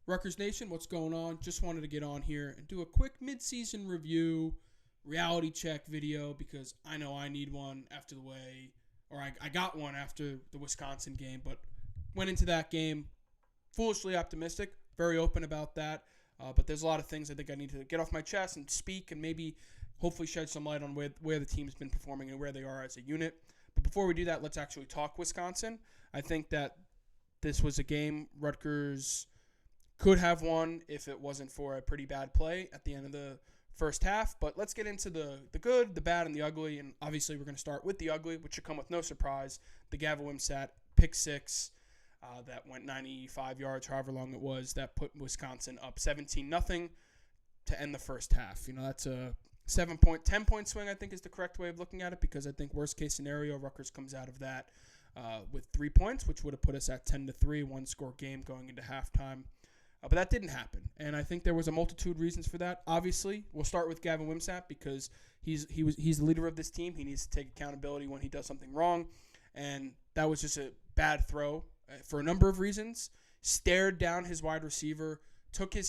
Rutgers Nation, what's going on? Just wanted to get on here and do a quick mid-season review, reality check video, because I know I need one after the way, or I got one after the Wisconsin game, but went into that game foolishly optimistic, very open about that, but there's a lot of things I think I need to get off my chest and speak and maybe hopefully shed some light on where the team's been performing and where they are as a unit. But before we do that, let's actually talk Wisconsin. I think that this was a game Rutgers could have won if it wasn't for a pretty bad play at the end of the first half. But let's get into the good, the bad, and the ugly. And obviously we're going to start with the ugly, which should come with no surprise. The Gavin Wimsatt pick six that went 95 yards, however long it was, that put Wisconsin up 17-0 to end the first half. You know, that's a 10-point swing, I think, is the correct way of looking at it, because I think worst-case scenario, Rutgers comes out of that with 3 points, which would have put us at 10-3, one-score game going into halftime. But that didn't happen, and I think there was a multitude of reasons for that. Obviously, we'll start with Gavin Wimsatt because he's the leader of this team. He needs to take accountability when he does something wrong, and that was just a bad throw for a number of reasons. Stared down his wide receiver, took a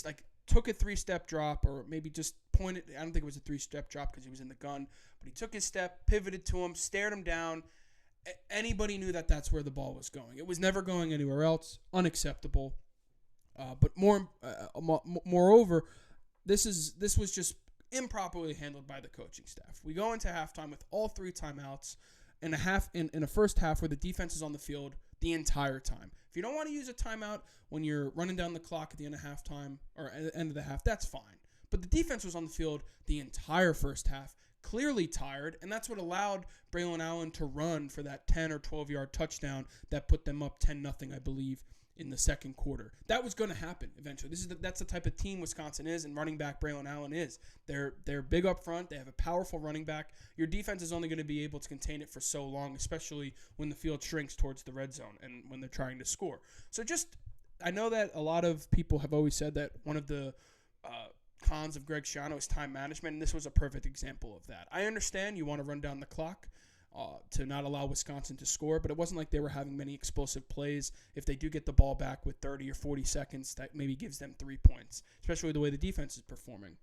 3-step drop, or maybe just pointed. I don't think it was a 3-step drop because he was in the gun, but he took his step, pivoted to him, stared him down. Anybody knew that that's where the ball was going. It was never going anywhere else. Unacceptable. But moreover, this was just improperly handled by the coaching staff. We go into halftime with all 3 timeouts in a first half where the defense is on the field the entire time. If you don't want to use a timeout when you're running down the clock at the end of halftime or at the end of the half, that's fine. But the defense was on the field the entire first half, clearly tired, and that's what allowed Braylon Allen to run for that 10 or 12-yard touchdown that put them up 10-0, I believe, in the second quarter. That was going to happen eventually. That's the type of team Wisconsin is, and running back Braylon Allen is. They're big up front. They have a powerful running back. Your defense is only going to be able to contain it for so long, especially when the field shrinks towards the red zone and when they're trying to score. So I know that a lot of people have always said that one of the cons of Greg Schiano is time management, and this was a perfect example of that. I understand you want to run down the clock to not allow Wisconsin to score, but it wasn't like they were having many explosive plays. If they do get the ball back with 30 or 40 seconds, that maybe gives them 3 points, especially the way the defense is performing.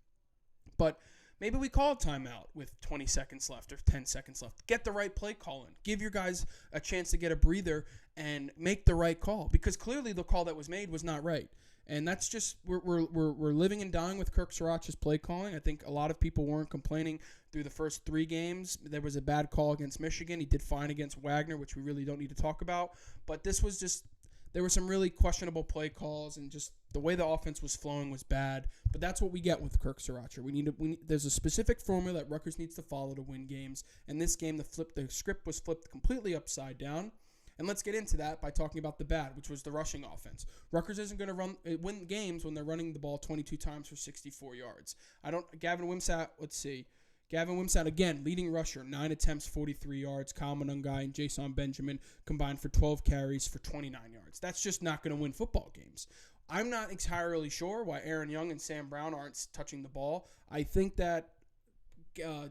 But maybe we call a timeout with 20 seconds left or 10 seconds left. Get the right play call in. Give your guys a chance to get a breather and make the right call, because clearly the call that was made was not right. And that's just we're living and dying with Kirk Sriracha's play calling. I think a lot of people weren't complaining through the first 3 games. There was a bad call against Michigan. He did fine against Wagner, which we really don't need to talk about. But this was just there were some really questionable play calls, and just the way the offense was flowing was bad. But that's what we get with Kirk Sriracha. There's a specific formula that Rutgers needs to follow to win games. And this game, the script was flipped completely upside down. And let's get into that by talking about the bad, which was the rushing offense. Rutgers isn't going to win games when they're running the ball 22 times for 64 yards. Gavin Wimsatt, again, leading rusher, 9 attempts, 43 yards. Kyle Monungai and Jason Benjamin combined for 12 carries for 29 yards. That's just not going to win football games. I'm not entirely sure why Aaron Young and Sam Brown aren't touching the ball. I think that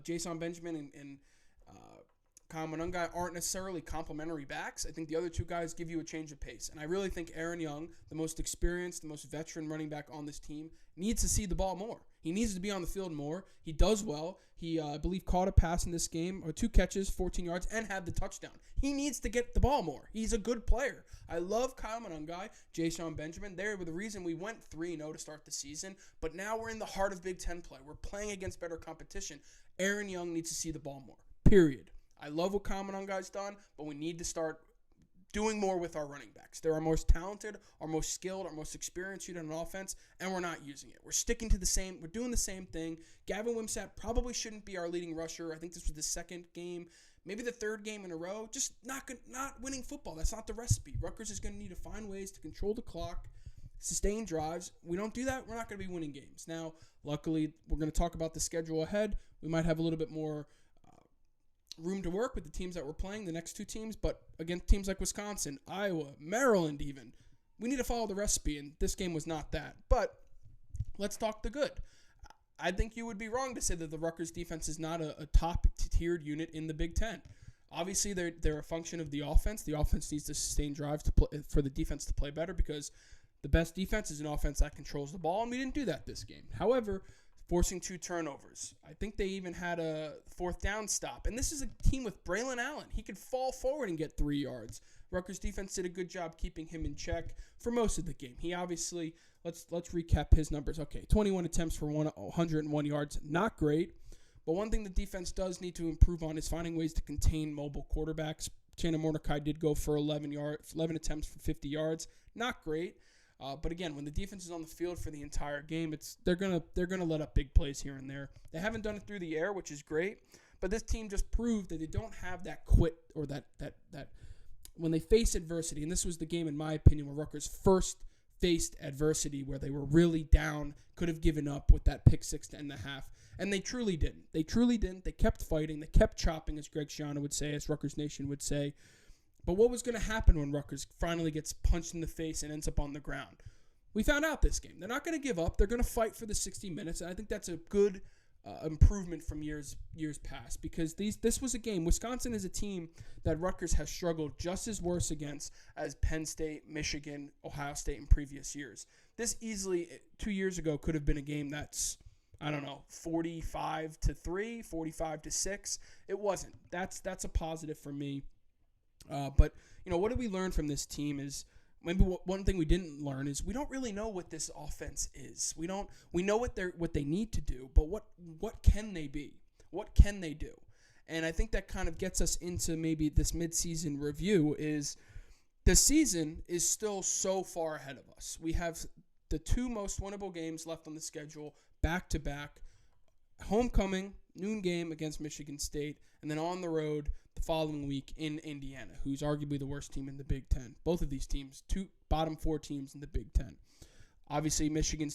Jason Benjamin and Kyle Monungai aren't necessarily complementary backs. I think the other 2 guys give you a change of pace. And I really think Aaron Young, the most experienced, the most veteran running back on this team, needs to see the ball more. He needs to be on the field more. He does well. He, I believe, caught a pass in this game, or 2 catches, 14 yards, and had the touchdown. He needs to get the ball more. He's a good player. I love Kyle Monungai, Jason Benjamin. They were the reason we went 3-0 to start the season. But now we're in the heart of Big Ten play. We're playing against better competition. Aaron Young needs to see the ball more, period. I love what Kyle Monungai's done, but we need to start doing more with our running backs. They're our most talented, our most skilled, our most experienced unit on offense, and we're not using it. We're sticking to we're doing the same thing. Gavin Wimsatt probably shouldn't be our leading rusher. I think this was the 2nd game, maybe the 3rd game in a row. Just not winning football. That's not the recipe. Rutgers is going to need to find ways to control the clock, sustain drives. We don't do that, we're not going to be winning games. Now, luckily, we're going to talk about the schedule ahead. We might have a little bit more room to work with the teams that we're playing, the next 2 teams, but against teams like Wisconsin, Iowa, Maryland even, we need to follow the recipe, and this game was not that. But let's talk the good. I think you would be wrong to say that the Rutgers defense is not a top-tiered unit in the Big Ten. Obviously, they're a function of the offense. The offense needs to sustain drives for the defense to play better, because The best defense is an offense that controls the ball, and we didn't do that this game. However, forcing 2 turnovers. I think they even had a 4th down stop. And this is a team with Braylon Allen. He could fall forward and get 3 yards. Rutgers defense did a good job keeping him in check for most of the game. He obviously, let's recap his numbers. Okay, 21 attempts for 101 yards. Not great. But one thing the defense does need to improve on is finding ways to contain mobile quarterbacks. Chandler Mordecai did go for 11 attempts for 50 yards. Not great. But again, when the defense is on the field for the entire game, they're gonna let up big plays here and there. They haven't done it through the air, which is great. But this team just proved that they don't have that quit or that when they face adversity. And this was the game, in my opinion, where Rutgers first faced adversity, where they were really down, could have given up with that pick 6 to end the half. And they truly didn't. They kept fighting. They kept chopping, as Greg Schiano would say, as Rutgers Nation would say. But what was going to happen when Rutgers finally gets punched in the face and ends up on the ground? We found out this game. They're not going to give up. They're going to fight for the 60 minutes. And I think that's a good improvement from years past, because this was a game. Wisconsin is a team that Rutgers has struggled just as worse against as Penn State, Michigan, Ohio State in previous years. This easily, 2 years ago, could have been a game that's, 45-3, 45-6. It wasn't. That's a positive for me. But what did we learn from this team is maybe one thing we didn't learn is we don't really know what this offense is. We know what they need to do, but what can they be? What can they do? And I think that kind of gets us into maybe this midseason review is the season is still so far ahead of us. We have the 2 most winnable games left on the schedule back to back. Homecoming, noon game against Michigan State, and then on the road the following week in Indiana, who's arguably the worst team in the Big Ten. Both of these teams, 2 bottom 4 teams in the Big Ten. Obviously, Michigan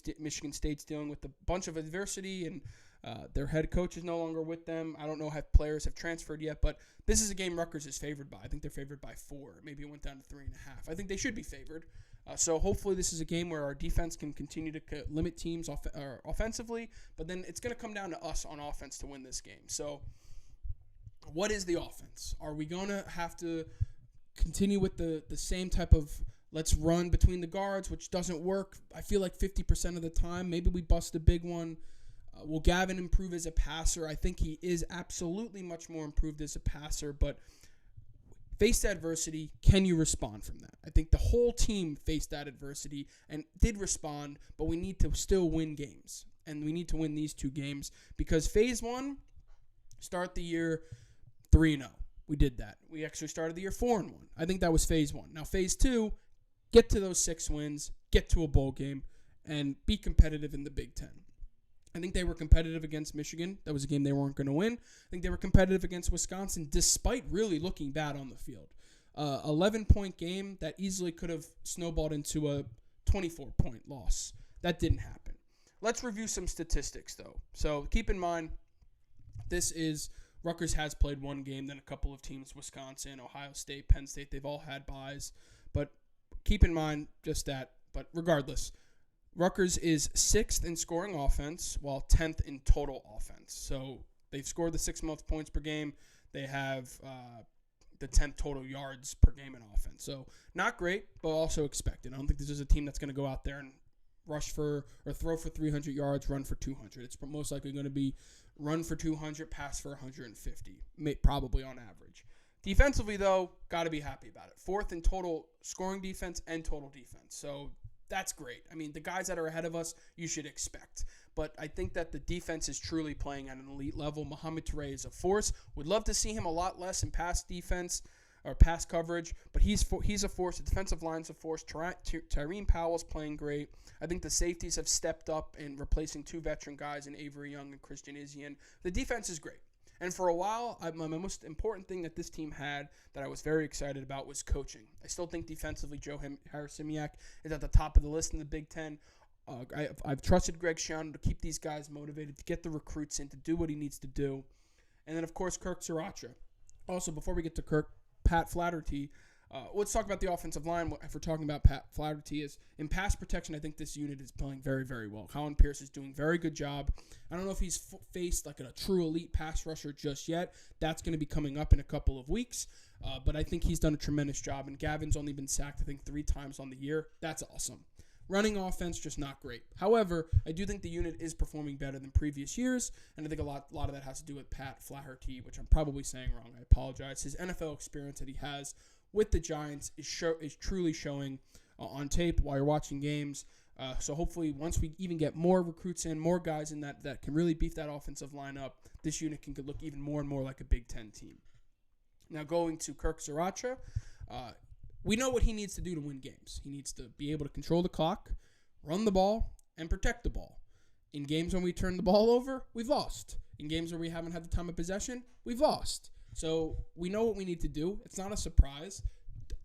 State's dealing with a bunch of adversity, and their head coach is no longer with them. I don't know if players have transferred yet, but this is a game Rutgers is favored by. I think they're favored by 4. Maybe it went down to 3.5. I think they should be favored. So hopefully this is a game where our defense can continue to limit teams offensively, but then it's going to come down to us on offense to win this game. So what is the offense? Are we going to have to continue with the same type of let's run between the guards, which doesn't work, I feel like 50% of the time? Maybe we bust a big one. Will Gavin improve as a passer? I think he is absolutely much more improved as a passer, but faced adversity, can you respond from that? I think the whole team faced that adversity and did respond, but we need to still win games. And we need to win these 2 games because phase 1, start the year 3-0. We did that. We actually started the year 4-1. I think that was phase 1. Now phase 2, get to those 6 wins, get to a bowl game, and be competitive in the Big Ten. I think they were competitive against Michigan. That was a game they weren't going to win. I think they were competitive against Wisconsin despite really looking bad on the field. 11-point game that easily could have snowballed into a 24-point loss. That didn't happen. Let's review some statistics, though. So keep in mind, Rutgers has played 1 game, then a couple of teams, Wisconsin, Ohio State, Penn State, they've all had byes. But keep in mind just that. But regardless, Rutgers is 6th in scoring offense, while 10th in total offense. So they've scored the 6th most points per game. They have the 10th total yards per game in offense. So not great, but also expected. I don't think this is a team that's going to go out there and rush for or throw for 300 yards, run for 200. It's most likely going to be run for 200, pass for 150, probably on average. Defensively, though, got to be happy about it. 4th in total scoring defense and total defense. So that's great. I mean, the guys that are ahead of us, you should expect. But I think that the defense is truly playing at an elite level. Mohamed Touré is a force. Would love to see him a lot less in pass defense or pass coverage, but he's a force. The defensive line's a force. Tyreen Powell's playing great. I think the safeties have stepped up in replacing 2 veteran guys in Avery Young and Christian Isian. The defense is great. And for a while, my most important thing that this team had that I was very excited about was coaching. I still think defensively, Joe Harris-Simiak is at the top of the list in the Big Ten. I've trusted Greg Schiano to keep these guys motivated, to get the recruits in, to do what he needs to do. And then, of course, Kirk Sriracha. Also, before we get to Kirk, Pat Flaherty. Let's talk about the offensive line. If we're talking about Pat Flaherty, is in pass protection, I think this unit is playing very, very well. Colin Pierce is doing a very good job. I don't know if he's faced like a true elite pass rusher just yet. That's going to be coming up in a couple of weeks. But I think he's done a tremendous job. And Gavin's only been sacked, I think, 3 times on the year. That's awesome. Running offense, just not great. However, I do think the unit is performing better than previous years, and I think a lot of that has to do with Pat Flaherty, which I'm probably saying wrong. I apologize. His NFL experience that he has with the Giants is truly showing on tape while you're watching games. So hopefully once we even get more recruits in, more guys in that can really beef that offensive line up, this unit can look even more and more like a Big Ten team. Now going to Kirk Sriracha, we know what he needs to do to win games. He needs to be able to control the clock, run the ball, and protect the ball. In games when we turn the ball over, we've lost. In games where we haven't had the time of possession, we've lost. So we know what we need to do. It's not a surprise.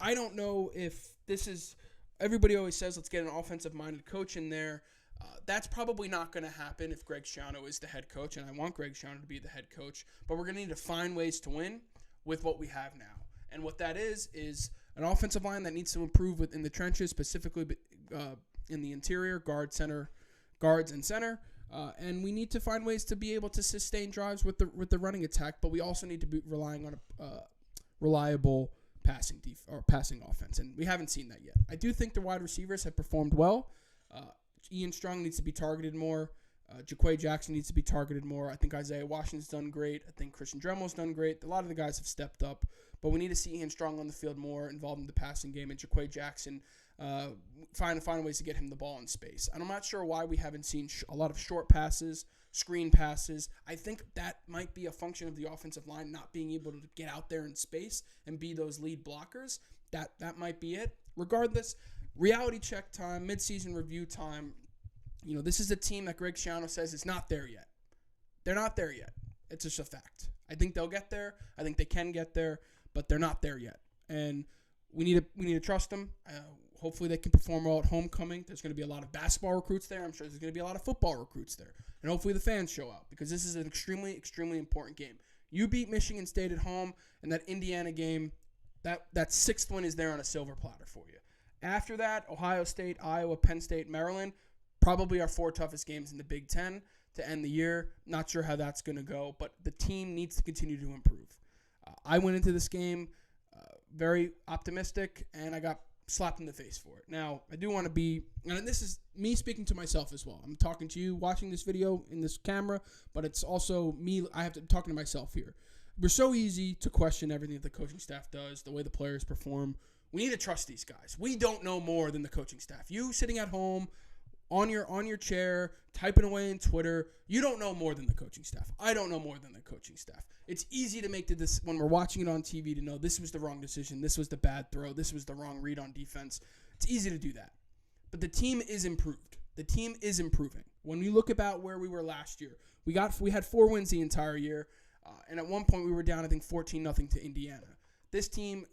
I don't know if this is – everybody always says let's get an offensive-minded coach in there. That's probably not going to happen if Greg Schiano is the head coach, and I want Greg Schiano to be the head coach. But we're going to need to find ways to win with what we have now. And what that is an offensive line that needs to improve within the trenches, specifically in the interior, guards and center. And we need to find ways to be able to sustain drives with the running attack, but we also need to be relying on a reliable passing offense, and we haven't seen that yet. I do think the wide receivers have performed well. Ian Strong needs to be targeted more. Jaquay Jackson needs to be targeted more. I think Isaiah Washington's done great. I think Christian Dremel's done great. A lot of the guys have stepped up, but we need to see Ian Strong on the field more, involved in the passing game, and Jaquay Jackson find ways to get him the ball in space. And I'm not sure why we haven't seen a lot of short passes, screen passes. I think that might be a function of the offensive line not being able to get out there in space and be those lead blockers. That might be it. Regardless, reality check time, midseason review time. This is a team that Greg Schiano says is not there yet. They're not there yet. It's just a fact. I think they'll get there. I think they can get there, but they're not there yet. And we need to trust them. Hopefully they can perform well at homecoming. There's going to be a lot of basketball recruits there. I'm sure there's going to be a lot of football recruits there. And hopefully the fans show out, because this is an extremely, extremely important game. You beat Michigan State at home, and that Indiana game, that sixth win is there on a silver platter for you. After that, Ohio State, Iowa, Penn State, Maryland, probably our 4 toughest games in the Big Ten to end the year. Not sure how that's going to go, but the team needs to continue to improve. I went into this game very optimistic, and I got slapped in the face for it. Now, I do want to be, and this is me speaking to myself as well. I'm talking to you, watching this video in this camera, but it's also me. I have to be talking to myself here. We're so easy to question everything that the coaching staff does, the way the players perform. We need to trust these guys. We don't know more than the coaching staff. You sitting at home on your chair, typing away in Twitter, you don't know more than the coaching staff. I don't know more than the coaching staff. It's easy to make when we're watching it on TV to know this was the wrong decision, this was the bad throw, this was the wrong read on defense. It's easy to do that. But the team is improved. The team is improving. When you look about where we were last year, we had 4 wins the entire year, and at one point we were down, I think, 14-0 to Indiana. This team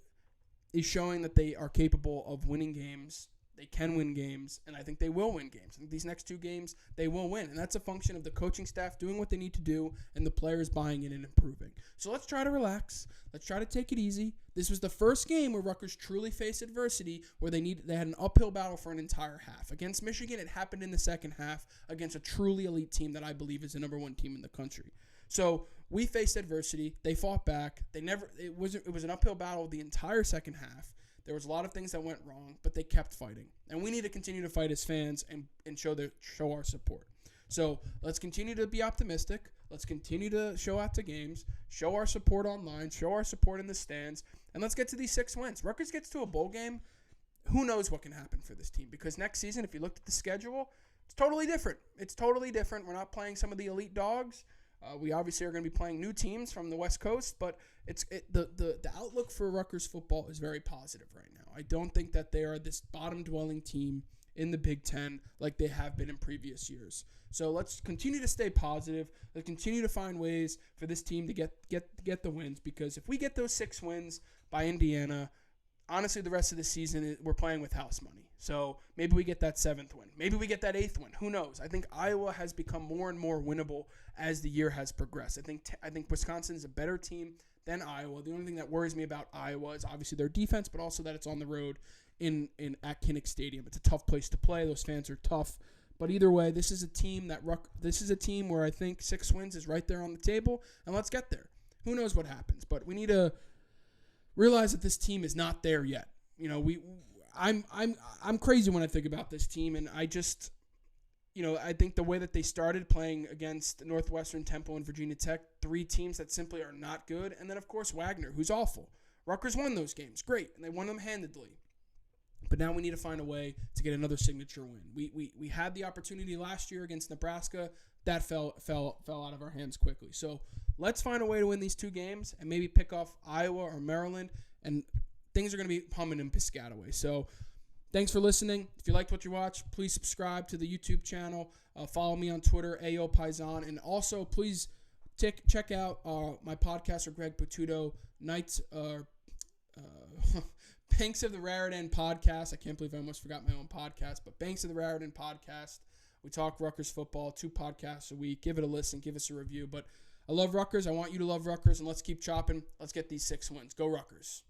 is showing that they are capable of winning games. They can win games, and I think they will win games. I think these next 2 games, they will win, and that's a function of the coaching staff doing what they need to do and the players buying in and improving. So let's try to relax. Let's try to take it easy. This was the first game where Rutgers truly faced adversity, where they had an uphill battle for an entire half. Against Michigan, it happened in the second half against a truly elite team that I believe is the number 1 team in the country. So we faced adversity. They fought back. It was an uphill battle the entire second half. There was a lot of things that went wrong, but they kept fighting. And we need to continue to fight as fans and show our support. So let's continue to be optimistic. Let's continue to show out to games, show our support online, show our support in the stands, and let's get to these 6 wins. Rutgers gets to a bowl game, who knows what can happen for this team? Because next season, if you looked at the schedule, it's totally different. It's totally different. We're not playing some of the elite dogs. We obviously are going to be playing new teams from the West Coast, but the outlook for Rutgers football is very positive right now. I don't think that they are this bottom-dwelling team in the Big Ten like they have been in previous years. So let's continue to stay positive. Let's continue to find ways for this team to get the wins, because if we get those 6 wins by Indiana, honestly, the rest of the season, we're playing with house money. So maybe we get that 7th win. Maybe we get that 8th win. Who knows? I think Iowa has become more and more winnable as the year has progressed. I think Wisconsin is a better team than Iowa. The only thing that worries me about Iowa is obviously their defense, but also that it's on the road at Kinnick Stadium. It's a tough place to play. Those fans are tough. But either way, this is a team where I think 6 wins is right there on the table, and let's get there. Who knows what happens? But we need to realize that this team is not there yet. I'm crazy when I think about this team, and I just, I think the way that they started playing against Northwestern, Temple, and Virginia Tech, 3 teams that simply are not good, and then of course Wagner, who's awful. Rutgers won those games, great, and they won them handedly. But now we need to find a way to get another signature win. We had the opportunity last year against Nebraska. That fell out of our hands quickly. So let's find a way to win these 2 games and maybe pick off Iowa or Maryland, and things are going to be humming in Piscataway. So thanks for listening. If you liked what you watched, please subscribe to the YouTube channel. Follow me on Twitter, AO Paisan. And also, please check out my podcast with Greg Patuto, Banks of the Raritan podcast. I can't believe I almost forgot my own podcast, but Banks of the Raritan podcast. We talk Rutgers football, 2 podcasts a week. Give it a listen. Give us a review. But I love Rutgers. I want you to love Rutgers, and let's keep chopping. Let's get these 6 wins. Go Rutgers.